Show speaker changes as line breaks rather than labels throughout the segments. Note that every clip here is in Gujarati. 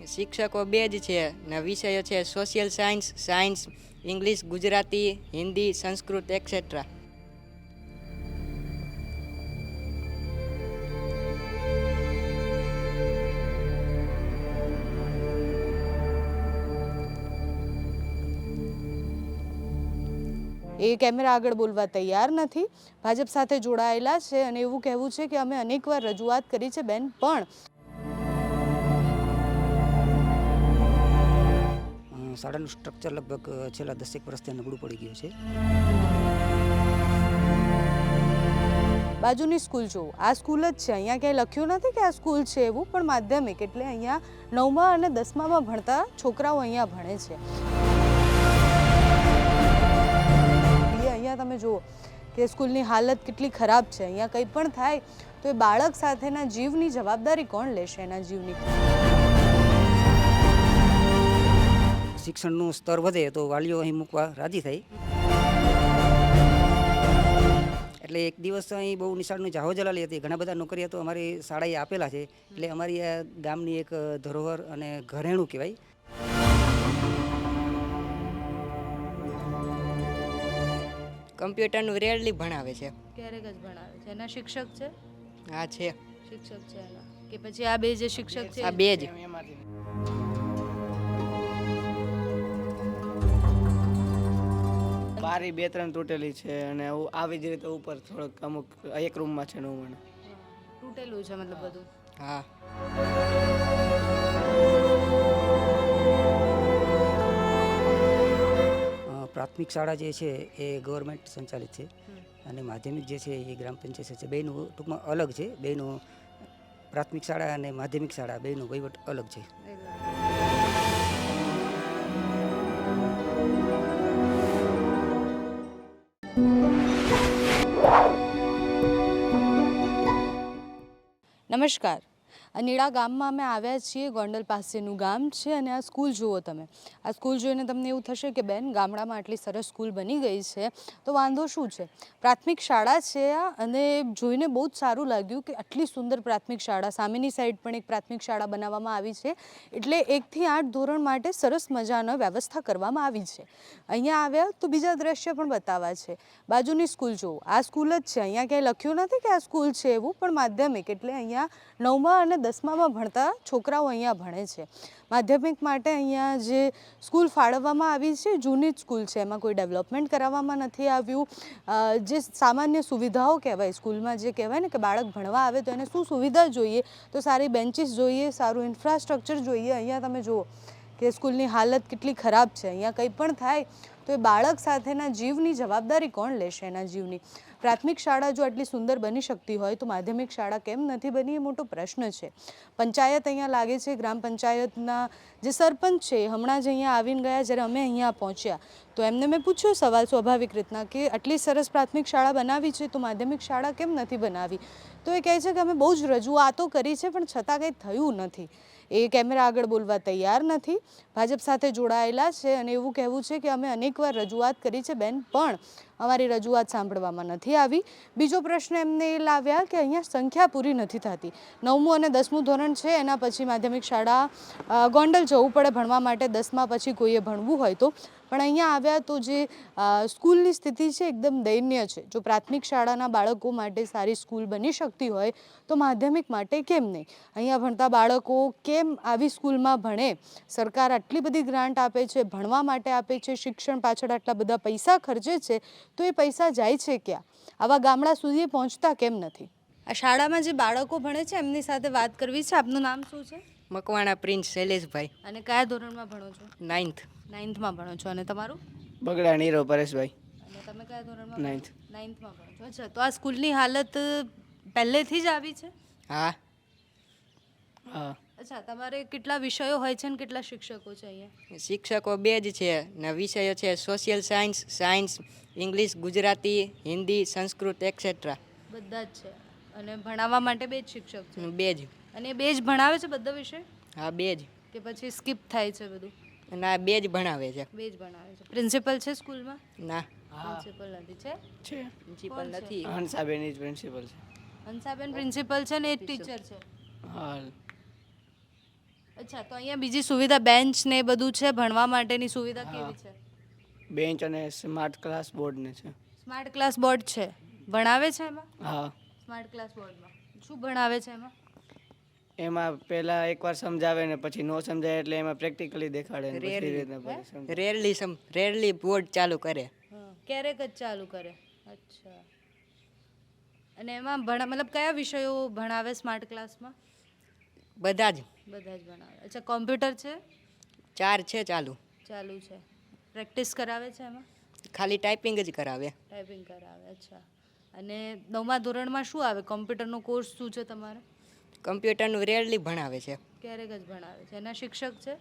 શિક્ષકો બે જ છે ને વિષયો છે social science, English, Gujarati, Hindi, Sanskrit etcetera.
એ કેમેરા આગળ બોલવા તૈયાર નથી. ભાજપ સાથે જોડાયેલા છે અને એવું કહેવું છે કે અમે અનેકવાર રજૂઆત કરી છે બેન, પણ
શાળાનું સ્ટ્રક્ચર લગભગ છેલ્લા 10 વર્ષથી નબળું પડી ગયું છે.
બાજુની સ્કૂલ જો આ સ્કૂલ જ છે, અહીંયા ક્યાંય લખ્યું નથી કે આ સ્કૂલ છે એવું, પણ માધ્યમિક એટલે અહીંયા 9મા અને 10મામાં ભણતા છોકરાઓ અહીંયા ભણે છે. અહીંયા તમે જુઓ કે સ્કૂલની હાલત કેટલી ખરાબ છે. અહીંયા કંઈ પણ થાય તો એ બાળક સાથેના જીવની જવાબદારી કોણ લેશે? એના જીવની
શિક્ષણનું સ્તર વધે તો વાલીઓ અહીં મૂકવા રાજી થાય. એટલે એક દિવસ અહીં બહુ નિશાળની જાહો જલાલી હતી. ઘણા બધા નોકરીયાતો અમારી શાળાએ આપેલા છે. એટલે અમારી આ ગામની એક ધરોહર અને ઘરેણું કહેવાય.
કમ્પ્યુટરનું રેરલી ભણાવે છે.
ક્યારેક જ ભણાવે છે. એના શિક્ષક છે?
હા છે.
શિક્ષક છે એના કે પછી આ બે જે શિક્ષક છે?
આ બે જ.
બારી 2-3 તૂટેલી છે અને આવી જ રીતે ઉપર થોડોક અમુક એક રૂમમાં છે 9
તૂટેલું છે મતલબ બધું.
હા.
પ્રાથમિક શાળા જે છે એ ગવર્મેન્ટ સંચાલિત છે અને માધ્યમિક જે છે એ ગ્રામ પંચાયત છે. બેનું ટૂંકમાં અલગ છે. બેનું પ્રાથમિક શાળા અને માધ્યમિક શાળા બેનો વહીવટ અલગ છે.
નમસ્કાર. અનીડા ગામમાં અમે આવ્યા છીએ. ગોંડલ પાસેનું ગામ છે અને આ સ્કૂલ જુઓ તમે. આ સ્કૂલ જોઈને તમને એવું થશે કે બેન ગામડામાં આટલી સરસ સ્કૂલ બની ગઈ છે તો વાંધો શું છે? પ્રાથમિક શાળા છે આ અને જોઈને બહુ જ સારું લાગ્યું કે આટલી સુંદર પ્રાથમિક શાળા. સામેની સાઈડ પણ એક પ્રાથમિક શાળા બનાવવામાં આવી છે. એટલે 1 થી 8 ધોરણ માટે સરસ મજાનો વ્યવસ્થા કરવામાં આવી છે. અહીંયા આવ્યા તો બીજા દ્રશ્ય પણ બતાવવા છે. બાજુની સ્કૂલ જુઓ આ સ્કૂલ જ છે. અહીંયા ક્યાંય લખ્યું નથી કે આ સ્કૂલ છે એવું, પણ માધ્યમિક એટલે અહીંયા 9મા અને 10મામાં ભણતા છોકરાઓ અહીંયા ભણે છે. માધ્યમિક માટે અહીંયા જે સ્કૂલ ફાળવવામાં આવી છે જૂની જ સ્કૂલ છે. એમાં કોઈ ડેવલપમેન્ટ કરાવવામાં નથી આવ્યું. જે સામાન્ય સુવિધાઓ કહેવાય સ્કૂલમાં, જે કહેવાય ને કે બાળક ભણવા આવે તો એને શું સુવિધા જોઈએ, તો સારી બેન્ચીસ જોઈએ, સારું ઇન્ફ્રાસ્ટ્રક્ચર જોઈએ. અહીંયા તમે જુઓ કે સ્કૂલની હાલત કેટલી ખરાબ છે. અહીંયા કંઈ પણ થાય તો એ બાળક સાથેના જીવની જવાબદારી કોણ લેશે? એના જીવની. પ્રાથમિક શાળા જો આટલી સુંદર બની શકતી હોય તો માધ્યમિક શાળા કેમ નથી બની? એ મોટો પ્રશ્ન છે. પંચાયત અહીંયા લાગે છે. ગ્રામ પંચાયતના જે સરપંચ છે હમણાં જ અહીંયા આવીને ગયા. જ્યારે અમે અહીંયા પહોંચ્યા તો એમને મેં પૂછ્યો સવાલ સ્વાભાવિક રીતના કે આટલી સરસ પ્રાથમિક શાળા બનાવી છે તો માધ્યમિક શાળા કેમ નથી બનાવી? તો એ કહે છે કે અમે બહુ જ રજૂઆતો કરી છે પણ છતાં કંઈ થયું નથી. એ કેમેરા આગળ બોલવા તૈયાર નથી. ભાજપ સાથે જોડાયેલા છે અને એવું કહેવું છે કે અમે અનેકવાર રજૂઆત કરી છે બેન, પણ અમારી રજૂઆત સાંભળવામાં નથી આવી. બીજો પ્રશ્ન એમને એ લાવ્યા કે અહીંયા સંખ્યા પૂરી નથી થતી. 9મું અને 10મું ધોરણ છે, એના પછી માધ્યમિક શાળા ગોંડલ જવું પડે ભણવા માટે. 10મા પછી કોઈએ ભણવું હોય તો. પણ અહીંયા આવ્યા તો જે સ્કૂલની સ્થિતિ છે એકદમ દયનીય છે. જો પ્રાથમિક શાળાના બાળકો માટે સારી સ્કૂલ બની શકતી હોય તો માધ્યમિક માટે કેમ નહીં? અહીંયા ભણતા બાળકો કેમ આવી સ્કૂલમાં ભણે? સરકાર આટલી બધી ગ્રાન્ટ આપે છે, ભણવા માટે આપે છે, શિક્ષણ પાછળ આટલા બધા પૈસા ખર્ચે છે, તો એ પૈસા જાય છે ક્યાં? આવા ગામડા સુધી પહોંચતા કેમ નથી? આ શાળામાં જે બાળકો ભણે છે એમની સાથે વાત કરવી છે. આપનું નામ શું છે?
મકવાણા પ્રિન્સ શૈલેષભાઈ.
અને કયા ધોરણમાં ભણો છો?
9th.
9thમાં ભણો છો. અને તમારું?
બગડા નીરવ પરેશભાઈ.
અને તમે કયા ધોરણમાં?
9th.
9thમાં ભણો છો. અચ્છા, તો આ સ્કૂલની હાલત પહેલેથી જ આવી છે?
હા.
હા.
અચ્છા, તમારે કેટલા વિષયો હોય છે અને કેટલા શિક્ષકો છે અહીંયા?
શિક્ષકો બે જ છે ને વિષયો છે social science, English, Gujarati, Hindi, Sanskrit et cetera.
બધા જ છે. અને ભણાવવા માટે બે જ શિક્ષક છે?
બે જ.
અને બે જ ભણાવે છે બધા વિષય?
હા, બે જ.
કે પછી સ્કીપ થાય છે બધું?
ના, બે જ ભણાવે છે.
બે જ ભણાવે છે. પ્રિન્સિપલ છે સ્કૂલમાં?
ના,
પ્રિન્સિપલ નથી. છે
પ્રિન્સિપલ નથી.
હંસાબેન જ પ્રિન્સિપલ છે.
હંસાબેન પ્રિન્સિપલ છે ને એક ટીચર છે.
હા.
અચ્છા, તો અહીંયા બીજી સુવિધા બેન્ચ ને એ બધું છે, ભણવા માટેની સુવિધા કેવી છે?
બેન્ચ અને સ્માર્ટ ક્લાસ બોર્ડ ને છે.
સ્માર્ટ ક્લાસ બોર્ડ છે, ભણાવે છે એમાં?
હા,
સ્માર્ટ ક્લાસ બોર્ડમાં શું ભણાવે છે એમાં?
એમાં પહેલા એકવાર સમજાવે ને પછી નો સમજાય એટલે એમાં પ્રેક્ટિકલી દેખાડે ને પછી
Rarely.
રીતના પછી સમજાવે.
રેરલી બોર્ડ ચાલુ કરે.
ક્યારેક જ ચાલુ કરે. અચ્છા, અને એમાં મતલબ કયા વિષયો ભણાવે સ્માર્ટ ક્લાસમાં?
બધા જ
બધા જ ભણાવે. અચ્છા, કોમ્પ્યુટર છે?
4 છે ચાલુ.
ચાલુ છે. પ્રેક્ટિસ કરાવે છે એમાં?
ખાલી ટાઈપિંગ જ કરાવે.
ટાઈપિંગ કરાવે. અચ્છા, અને 9મા ધોરણમાં શું આવે? કોમ્પ્યુટરનો કોર્સ શું છે તમારે?
કમ્પ્યુટરનું રેરલી ભણાવે છે.
ક્યારેક જ ભણાવે છે. એના શિક્ષક છે?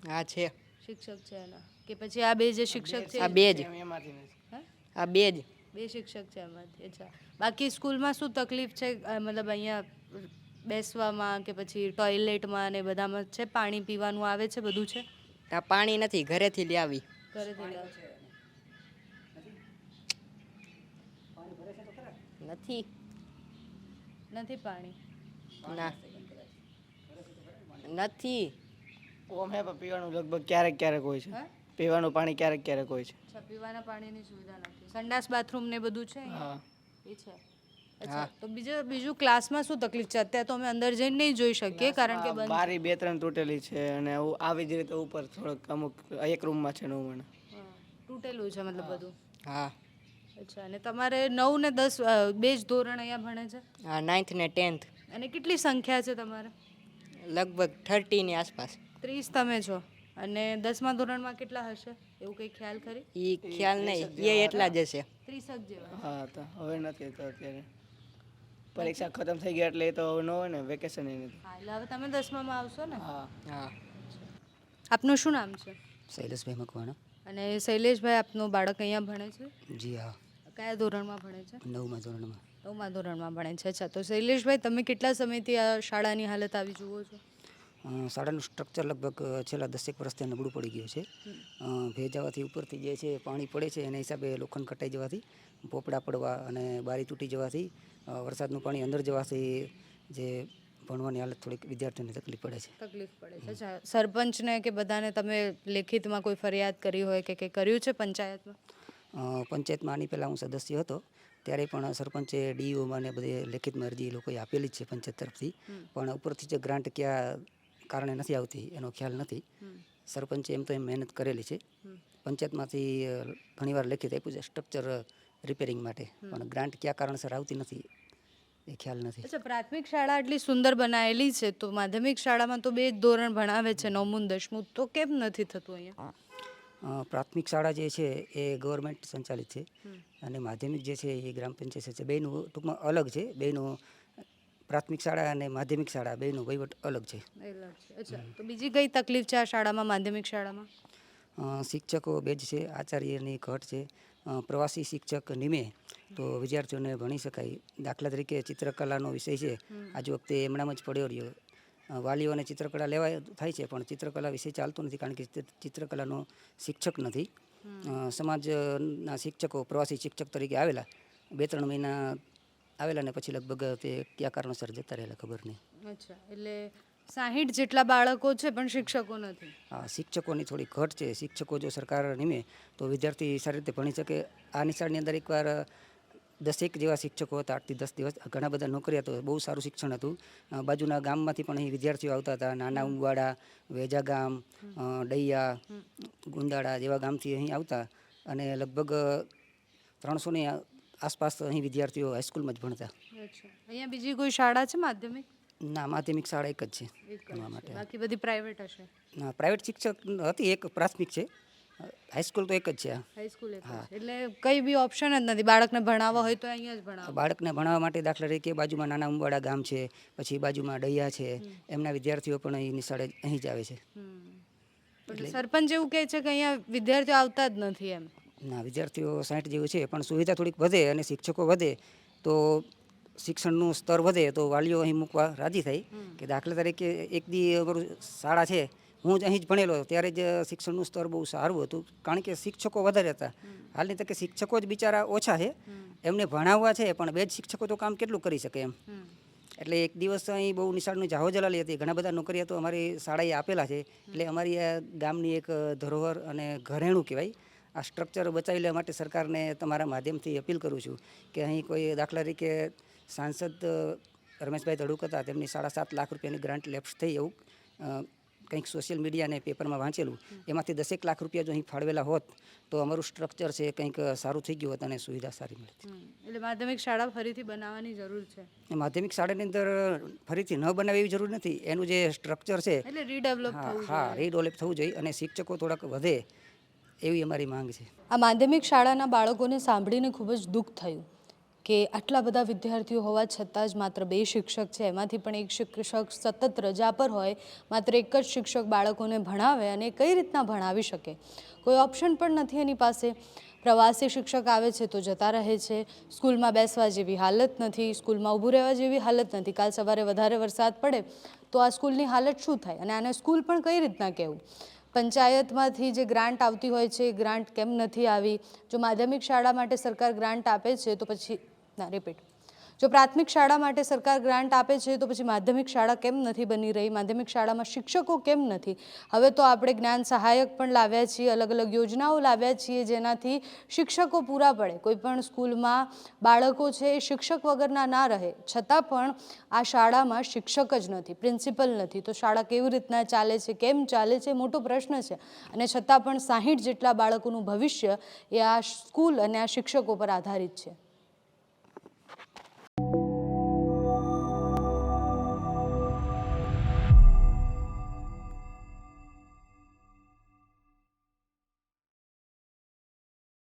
હા છે.
શિક્ષક છે એના, કે પછી આ બે જે શિક્ષક છે
આ બે જ.
એમાંથી નથી.
હે?
આ બે જ.
બે શિક્ષક છે એમાંથી. અચ્છા, બાકી સ્કૂલમાં શું તકલીફ છે? મતલબ અહીંયા બેસવામાં કે પછી ટોયલેટમાં ને બધામાં છે? પાણી પીવાનું આવે છે, બધું છે?
આ પાણી નથી, ઘરેથી લઈ આવી.
ઘરેથી લાવો છો?
નથી.
નથી પાણી?
ના નથી.
ઓમ હે પણ પીવાનું લગભગ ક્યારેક ક્યારેક હોય છે.
હા?
પીવાનું પાણી ક્યારેક ક્યારેક હોય છે.
અચ્છા, પીવાના પાણીની સુવિધા નથી. સંડાસ બાથરૂમ ને બધું છે અહીંયા?
હા,
એ છે. અચ્છા, તો બીજું ક્લાસમાં શું તકલીફ છે? અત્યારે તો અમે અંદર જઈને નહીં જોઈ શકીએ કારણ કે બંધ
બારી 2-3 તૂટેલી છે અને આવી જ રીતે ઉપર થોડોક અમુક એક રૂમમાં છે 9 માણસ.
હા, તૂટેલું છે મતલબ બધું.
હા.
અચ્છા, અને તમારે 9 ને 10 બે જ ધોરણ અહીંયા ભણે છે?
હા, 9th ને 10th.
અને કેટલી સંખ્યા છે તમારે?
લગભગ 30 ની આસપાસ.
30 તમે છો, અને 10મા ધોરણમાં કેટલા હશે એવું કંઈ ખ્યાલ ખરી?
એ ખ્યાલ નહીં, એ એટલા જ હશે.
30 જેવા.
હા, તો હવે નથી તો અત્યારે પરીક્ષા ખતમ થઈ ગઈ એટલે એ તો હવે ન હોય ને, વેકેશન એ નથી.
હા, એટલે હવે તમે 10મામાં આવશો ને?
હા,
હા.
આપનું શું નામ છે?
શૈલેષભાઈ મકવાણા.
અને શૈલેષભાઈ, આપનું બાળક અહીંયા ભણે છે?
જી હા,
કયા ધોરણમાં ભણે છે?
9મા ધોરણમાં.
9મા ધોરણમાં ભણે છે. અચ્છા, તો શૈલેષભાઈ, તમે કેટલા સમયથી આ શાળાની હાલત આવી જુઓ છો?
શાળાનું સ્ટ્રક્ચર લગભગ છેલ્લા 10 વર્ષથી નબળું પડી ગયું છે. ભેજ આવવાથી ઉપરથી જે છે પાણી પડે છે, એના હિસાબે લોખંડ કટાઈ જવાથી, પોપડા પડવા અને બારી તૂટી જવાથી, વરસાદનું પાણી અંદર જવાથી જે ભણવાની હાલત થોડીક વિદ્યાર્થીઓને તકલીફ પડે છે.
તકલીફ પડે છે. અચ્છા, સરપંચને કે બધાને તમે લેખિતમાં કોઈ ફરિયાદ કરી હોય કે કંઈ કર્યું છે પંચાયતમાં?
પંચાયતમાં આની પહેલાં હું સદસ્ય હતો ત્યારે પણ સરપંચે ડીઓમાં ને બધે લેખિતમાં અરજી એ લોકોએ આપેલી જ છે પંચાયત તરફથી, પણ ઉપરથી જે ગ્રાન્ટ કયા કારણે નથી આવતી એનો ખ્યાલ નથી. સરપંચે એમ તો એમ મહેનત કરેલી છે. પંચાયતમાંથી ઘણીવાર લેખિત આપ્યું છે સ્ટ્રક્ચર રિપેરિંગ માટે, પણ ગ્રાન્ટ કયા કારણસર આવતી નથી એ ખ્યાલ નથી.
અચ્છા, પ્રાથમિક શાળા આટલી સુંદર બનાવેલી છે, તો માધ્યમિક શાળામાં તો 2 જ ધોરણ ભણાવે છે, 9મું ને 10મું, તો કેમ નથી થતું અહીંયા?
પ્રાથમિક શાળા જે છે એ ગવર્મેન્ટ સંચાલિત છે અને માધ્યમિક જે છે એ ગ્રામ પંચાયત છે. બેનું ટૂંકમાં અલગ છે. બેનું પ્રાથમિક શાળા અને માધ્યમિક શાળા બેનું વહીવટ અલગ છે.
અચ્છા, તો બીજી કઈ તકલીફ છે આ શાળામાં, માધ્યમિક શાળામાં?
શિક્ષકો બે જ છે, આચાર્યની ઘટ છે. પ્રવાસી શિક્ષક નિમે તો વિદ્યાર્થીઓને ભણી શકાય. દાખલા તરીકે ચિત્રકલાનો વિષય છે, આજ વખતે એમણામ જ પડ્યો રહ્યો. વાલીઓને ચિત્રકલા લેવાય થાય છે, પણ ચિત્રકલા વિષય ચાલતો નથી કારણ કે ચિત્રકલાનો શિક્ષક નથી. સમાજના શિક્ષકો પ્રવાસી શિક્ષક તરીકે આવેલા, 2-3 મહિના આવેલા ને પછી લગભગ તે કયા કારણોસર જતા રહેલા ખબર નહીં.
અચ્છા, એટલે 60 જેટલા બાળકો છે પણ શિક્ષકો નથી.
હા, શિક્ષકોની થોડી ઘટ છે. શિક્ષકો જો સરકાર નિમે તો વિદ્યાર્થી સારી રીતે ભણી શકે. આ નિશાળની અંદર એકવાર 10 જેવા શિક્ષકો હતા, 8 થી 10 દિવસ. ઘણા બધા નોકરી હતો, બહુ સારું શિક્ષણ હતું. બાજુના ગામમાંથી પણ અહીં વિદ્યાર્થીઓ આવતા હતા. નાના ઉંબાડા, વેજા ગામ, ડૈયા, ગુંદાળા જેવા ગામથી અહીં આવતા અને લગભગ 300ની આસપાસ અહીં વિદ્યાર્થીઓ હાઈસ્કૂલમાં જ ભણતા.
અચ્છા, અહીંયા બીજી કોઈ શાળા છે માધ્યમિક?
ના, માધ્યમિક શાળા એક જ છે ભણવા માટે.
બાકી બધી પ્રાઇવેટ હશે?
ના, પ્રાઇવેટ શિક્ષક હતી, એક પ્રાથમિક છે. હાઈસ્કૂલ તો એક જ છે.
હાઈસ્કૂલ એક જ છે. એટલે કઈ બી ઓપ્શન જ નથી. બાળકને ભણાવવા હોય તો અહીંયા જ ભણાવો.
બાળકને ભણાવવા માટે દાખલા તરીકે બાજુમાં નાના ઉંબાડા ગામ છે, પછી બાજુમાં ડૈયા છે, એમના વિદ્યાર્થીઓ પણ અહીં નિશાળે અહીં જ આવે છે.
એટલે સરપંચ એવું કહે છે કે અહીંયા વિદ્યાર્થીઓ આવતા જ નથી એમ.
ના, વિદ્યાર્થીઓ 60 જેવું છે, પણ સુવિધા થોડીક વધે અને શિક્ષકો વધે તો શિક્ષણનું સ્તર વધે તો વાલીઓ અહીં મૂકવા રાજી થાય. કે દાખલા તરીકે એક દી અમારું શાળા છે, હું જ અહીં જ ભણેલો ત્યારે જ શિક્ષણનું સ્તર બહુ સારું હતું કારણ કે શિક્ષકો વધારે હતા. હાલની તકે શિક્ષકો જ બિચારા ઓછા છે, એમને ભણાવવા છે પણ 2 જ શિક્ષકો તો કામ કેટલું કરી શકે એમ. એટલે એક દિવસ અહીં બહુ નિશાળની જાહો જલાલી હતી. ઘણા બધા નોકરિયાતો અમારી શાળાએ આપેલા છે. એટલે અમારી આ ગામની એક ધરોહર અને ઘરેણું કહેવાય. આ સ્ટ્રક્ચર બચાવી લેવા માટે સરકારને તમારા માધ્યમથી અપીલ કરું છું કે અહીં કોઈ દાખલા તરીકે સાંસદ રમેશભાઈ ધડુક હતા, તેમની 7.5 લાખ રૂપિયાની ગ્રાન્ટ લેપ્સ થઈ એવું કંઈક સોશિયલ મીડિયા અને પેપરમાં વાંચેલું. એમાંથી 10 લાખ રૂપિયા જો અહીં ફાળવેલા હોત તો અમારું સ્ટ્રક્ચર છે કંઈક સારું થઈ ગયું હોત અને સુવિધા સારી મળી.
એટલે માધ્યમિક શાળા ફરીથી બનાવવાની જરૂર છે.
માધ્યમિક શાળાની અંદર ફરીથી ન બનાવે એવી જરૂર નથી. એનું જે સ્ટ્રક્ચર છે
એટલે રીડેવલપ થવું
હા રીડેવલપ થવું જોઈએ અને શિક્ષકો થોડાક વધે એવી અમારી માંગ છે.
આ માધ્યમિક શાળાના બાળકોને સાંભળીને ખૂબ જ દુઃખ થયું કે આટલા બધા વિદ્યાર્થીઓ હોવા છતાં જ માત્ર 2 શિક્ષક છે, એમાંથી પણ એક શિક્ષક સતત રજા પર હોય, માત્ર એક જ શિક્ષક બાળકોને ભણાવે અને કઈ રીતના ભણાવી શકે? કોઈ ઓપ્શન પણ નથી એની પાસે. પ્રવાસી શિક્ષક આવે છે તો જતા રહે છે. સ્કૂલમાં બેસવા જેવી હાલત નથી, સ્કૂલમાં ઊભું રહેવા જેવી હાલત નથી. કાલ સવારે વધારે વરસાદ પડે તો આ સ્કૂલની હાલત શું થાય? અને આને સ્કૂલ પણ કઈ રીતના કહેવું? પંચાયતમાંથી જે ગ્રાન્ટ આવતી હોય છે એ ગ્રાન્ટ કેમ નથી આવી? જો માધ્યમિક શાળા માટે સરકાર ગ્રાન્ટ આપે છે તો પછી જો પ્રાથમિક શાળા માટે સરકાર ગ્રાન્ટ આપે છે તો પછી માધ્યમિક શાળા કેમ નથી બની રહી? માધ્યમિક શાળામાં શિક્ષકો કેમ નથી? હવે તો આપણે જ્ઞાન સહાયક પણ લાવ્યા છીએ, અલગ અલગ યોજનાઓ લાવ્યા છીએ જેનાથી શિક્ષકો પૂરા પડે. કોઈ પણ સ્કૂલમાં બાળકો છે એ શિક્ષક વગરના ના રહે, છતાં પણ આ શાળામાં શિક્ષક જ નથી, પ્રિન્સિપલ નથી. તો શાળા કેવી રીતના ચાલે છે, કેમ ચાલે છે, મોટો પ્રશ્ન છે. અને છતાં પણ 60 જેટલા બાળકોનું ભવિષ્ય એ આ સ્કૂલ અને આ શિક્ષકો પર આધારિત છે.